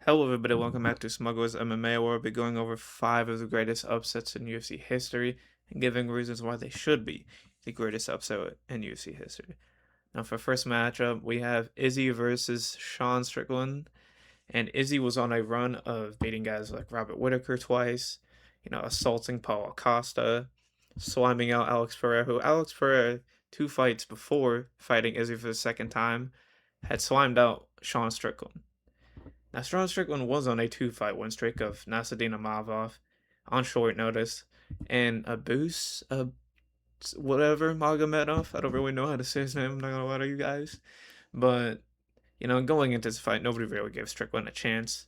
Hello, everybody. Welcome back to Smuggler's MMA, where we'll be going over 5 of the greatest upsets in UFC history and giving reasons why they should be the greatest upset in UFC history. Now, for first matchup, we have Izzy versus Sean Strickland. And Izzy was on a run of beating guys like Robert Whitaker twice, assaulting Paulo Costa, sliming out Alex Pereira, who Alex Pereira, 2 fights before fighting Izzy for the second time, had slimed out Sean Strickland. Now, Sean Strickland was on a 2 fight win streak of Nasadina Mavov on short notice, and whatever, Magomedov. I don't really know how to say his name, I'm not gonna lie to you guys. But, going into this fight, nobody really gave Strickland a chance.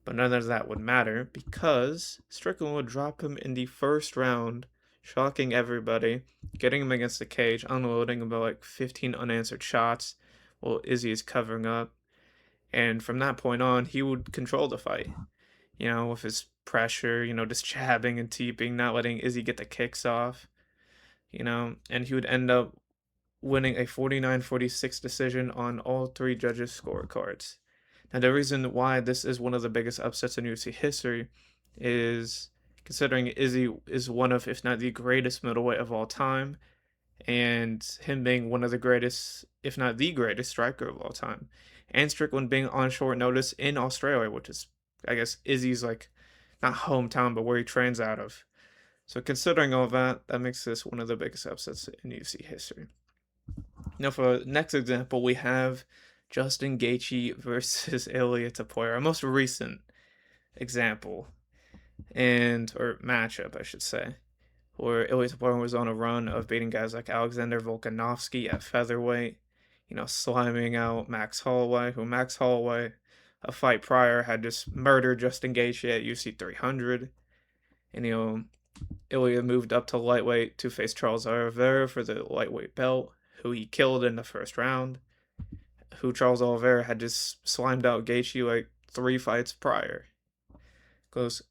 But none of that would matter because Strickland would drop him in the first round, shocking everybody, getting him against the cage, unloading about like 15 unanswered shots while Izzy is covering up. And from that point on, he would control the fight, with his pressure, just jabbing and teeping, not letting Izzy get the kicks off, and he would end up winning a 49-46 decision on all three judges' scorecards. Now, the reason why this is one of the biggest upsets in UFC history is considering Izzy is one of, if not the greatest middleweight of all time, and him being one of the greatest, if not the greatest striker of all time, and Strickland being on short notice in Australia, which is, I guess, Izzy's like not hometown, but where he trains out of. So considering all that, that makes this one of the biggest upsets in UFC history. Now, for the next example, we have Justin Gaethje versus Ilia Topuria, our most recent example or matchup, I should say, where Ilia Topuria was on a run of beating guys like Alexander Volkanovski at featherweight, sliming out Max Holloway, who Max Holloway, a fight prior, had just murdered Justin Gaethje at UFC 300. And, Ilya moved up to lightweight to face Charles Oliveira for the lightweight belt, who he killed in the first round, who Charles Oliveira had just slimed out Gaethje like 3 fights prior.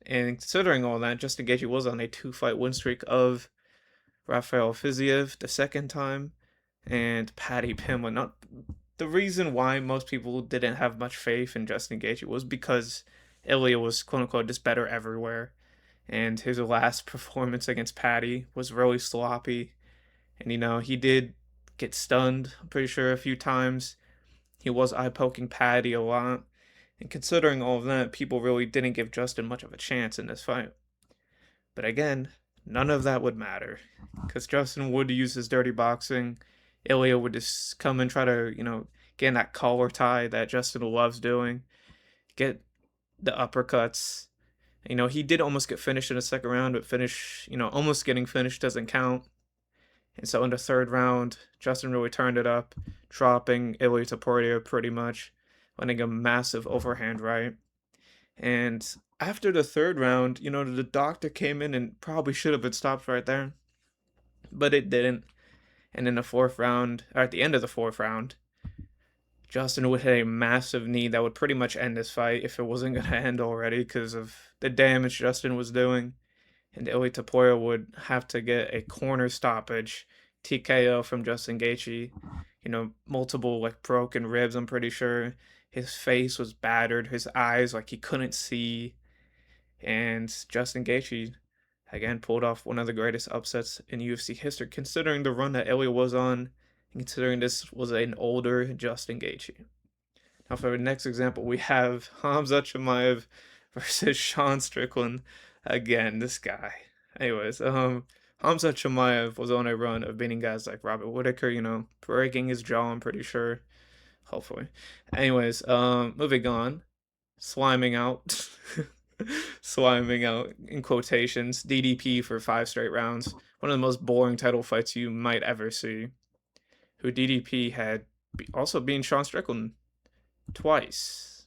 And considering all that, Justin Gaethje was on a 2 fight win streak of Rafael Fiziev the second time and Paddy Pimblett. Not the reason why most people didn't have much faith in Justin Gaethje was because Ilya was quote unquote just better everywhere, and his last performance against Paddy was really sloppy. And he did get stunned, I'm pretty sure, a few times. He was eye poking Paddy a lot. And considering all of that, people really didn't give Justin much of a chance in this fight. But again, none of that would matter. Because Justin would use his dirty boxing. Ilya would just come and try to, get in that collar tie that Justin loves doing. Get the uppercuts. He did almost get finished in the second round, but almost getting finished doesn't count. And so in the third round, Justin really turned it up, dropping Ilia Topuria pretty much, landing a massive overhand right. And after the third round, the doctor came in and probably should have been stopped right there, but it didn't. And in the fourth round, or at the end of the fourth round, Justin would hit a massive knee that would pretty much end this fight if it wasn't going to end already because of the damage Justin was doing. And Ilia Topuria would have to get a corner stoppage TKO from Justin Gaethje. Multiple like broken ribs, I'm pretty sure. His face was battered, his eyes like he couldn't see. And Justin Gaethje again pulled off one of the greatest upsets in UFC history, considering the run that Ilya was on, and considering this was an older Justin Gaethje. Now, for the next example, we have Hamza Chimaev versus Sean Strickland. Again, this guy. Anyways, Hamza Chimaev was on a run of beating guys like Robert Whitaker, breaking his jaw, I'm pretty sure. Hopefully. Anyways, moving on. Sliming out. Sliming out, in quotations, DDP for 5 straight rounds. One of the most boring title fights you might ever see. Who DDP had also beaten Sean Strickland twice.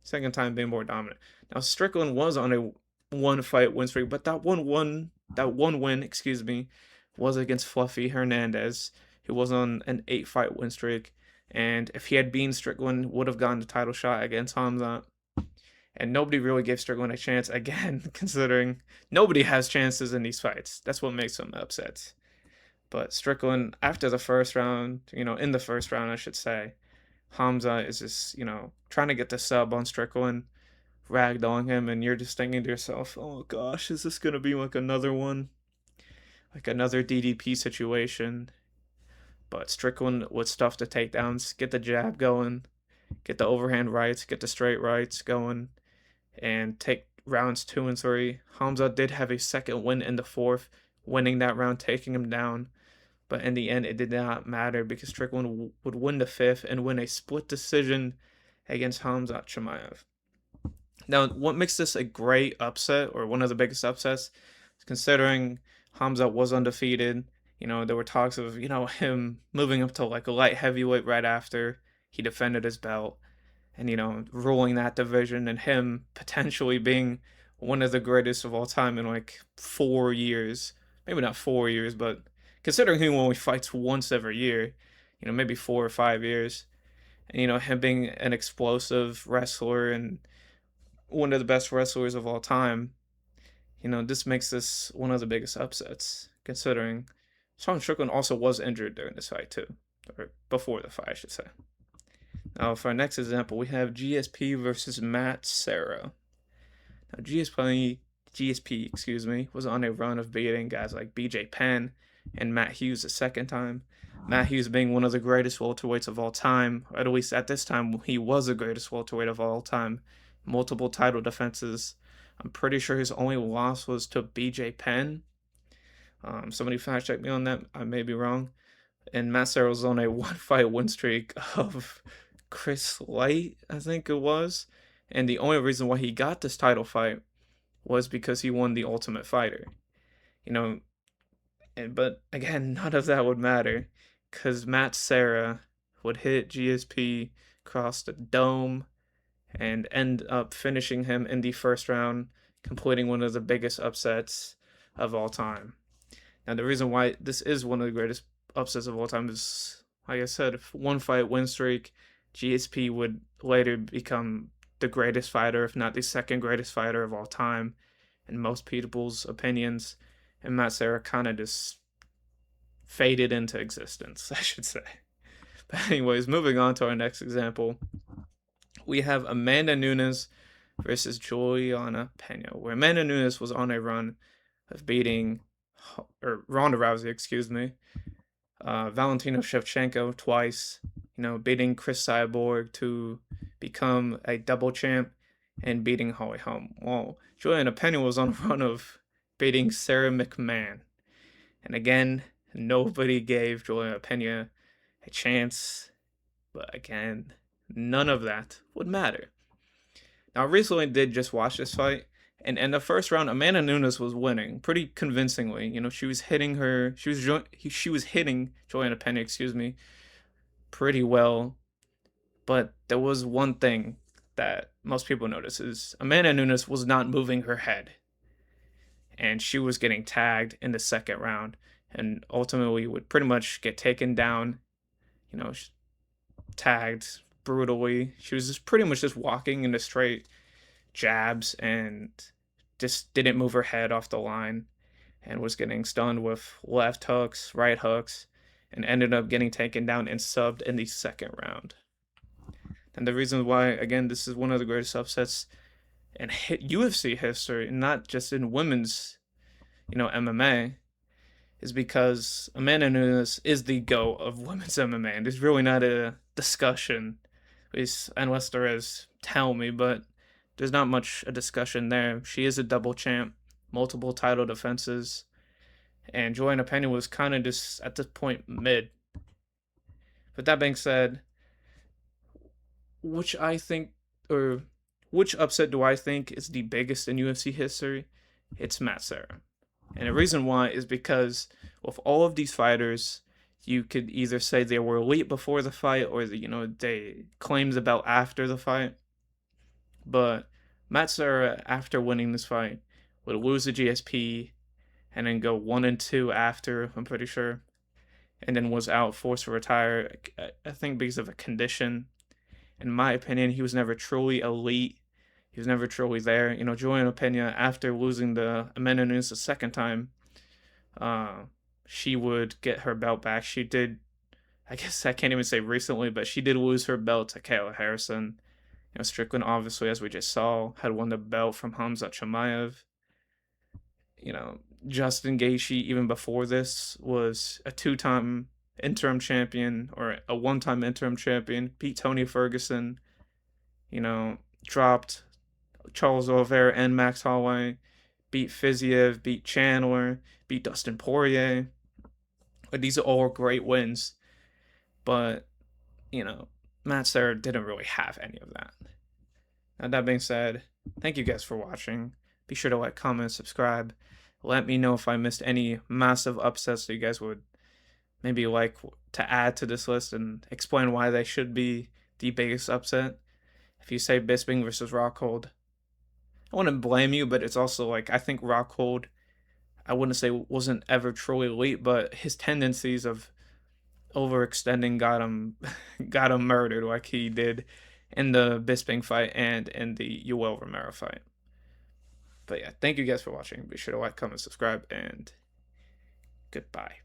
Second time being more dominant. Now Strickland was on a 1 fight win streak, but that one win, excuse me, was against Fluffy Hernandez, who was on an 8 fight win streak. And if he had beaten Strickland, would have gotten the title shot against Hamza. And nobody really gave Strickland a chance again, considering nobody has chances in these fights. That's what makes them upsets. But Strickland, after the first round, in the first round, I should say, Hamza is just, trying to get the sub on Strickland. ragdolling him, and you're just thinking to yourself, "Oh gosh, is this gonna be like another one, like another DDP situation?" But Strickland would stuff the takedowns, get the jab going, get the overhand rights, get the straight rights going, and take rounds 2 and 3. Hamza did have a second win in the fourth, winning that round, taking him down. But in the end, it did not matter because Strickland would win the fifth and win a split decision against Hamza Chimaev. Now, what makes this a great upset, or one of the biggest upsets, considering Hamza was undefeated. There were talks of, him moving up to like a light heavyweight right after he defended his belt and, ruling that division, and him potentially being one of the greatest of all time in like 4 years. Maybe not 4 years, but considering he only fights once every year, maybe 4 or 5 years. And, him being an explosive wrestler and one of the best wrestlers of all time, this makes this one of the biggest upsets, considering Sean Strickland also was injured during this fight too, or before the fight, I should say. Now, for our next example, we have GSP versus Matt Serra. Now, GSP, was on a run of beating guys like BJ Penn and Matt Hughes the second time. Matt Hughes being one of the greatest welterweights of all time, or at least at this time, he was the greatest welterweight of all time. Multiple title defenses. I'm pretty sure his only loss was to BJ Penn. Somebody fact check me on that. I may be wrong. And Matt Serra was on a one fight win streak of Chris Light, I think it was. And the only reason why he got this title fight was because he won the Ultimate Fighter. But again, none of that would matter because Matt Serra would hit GSP across the dome and end up finishing him in the first round, completing one of the biggest upsets of all time. Now, the reason why this is one of the greatest upsets of all time is, like I said, one fight win streak. GSP would later become the greatest fighter, if not the second greatest fighter of all time, in most people's opinions. And Matt Serra kind of just faded into existence, I should say. But anyways, moving on to our next example, we have Amanda Nunes versus Juliana Pena, where Amanda Nunes was on a run of beating, or Ronda Rousey, excuse me, Valentina Shevchenko twice, beating Chris Cyborg to become a double champ and beating Holly Holm. Well, Juliana Pena was on a run of beating Sarah McMahon. And again, nobody gave Juliana Pena a chance. But again, none of that would matter. Now, I recently did just watch this fight, and in the first round, Amanda Nunes was winning pretty convincingly. She was hitting Juliana Pena, pretty well. But there was one thing that most people notice is Amanda Nunes was not moving her head, and she was getting tagged in the second round, and ultimately would pretty much get taken down. Tagged brutally. She was just pretty much just walking into straight jabs and just didn't move her head off the line, and was getting stunned with left hooks, right hooks, and ended up getting taken down and subbed in the second round. And the reason why, again, this is one of the greatest upsets in UFC history, not just in women's, MMA, is because Amanda Nunes is the GOAT of women's MMA. And there's really not a discussion, at least unless there is, tell me, but there's not much a discussion there. She is a double champ, multiple title defenses, and Joanna Pena was kind of just at this point mid. But that being said, which upset do I think is the biggest in UFC history? It's Matt Serra. And the reason why is because with all of these fighters, you could either say they were elite before the fight or they claims about after the fight. But Matt Serra, after winning this fight, would lose the GSP and then go 1-2 after, I'm pretty sure, and then was out, forced to retire, I think because of a condition. In my opinion, he was never truly elite. He was never truly there. Juliana Pena, after losing the Amanda Nunes the second time, she would get her belt back. She did, I guess I can't even say recently, but she did lose her belt to Kayla Harrison. Strickland, obviously, as we just saw, had won the belt from Hamza Chimaev. You know, Justin Gaethje, even before this, was a two-time interim champion or a one-time interim champion. Beat Tony Ferguson. You know, dropped Charles Oliveira and Max Holloway. Beat Fiziev. Beat Chandler. Beat Dustin Poirier. But these are all great wins. But Matt Serra didn't really have any of that. Now, that being said, thank you guys for watching. Be sure to like, comment, subscribe. Let me know if I missed any massive upsets that you guys would maybe like to add to this list and explain why they should be the biggest upset. If you say Bisping versus Rockhold, I wouldn't blame you, but it's also like I think Rockhold, I wouldn't say wasn't ever truly elite, but his tendencies of overextending got him got him murdered like he did in the Bisping fight and in the Yoel Romero fight. But yeah, thank you guys for watching. Be sure to like, comment, subscribe, and goodbye.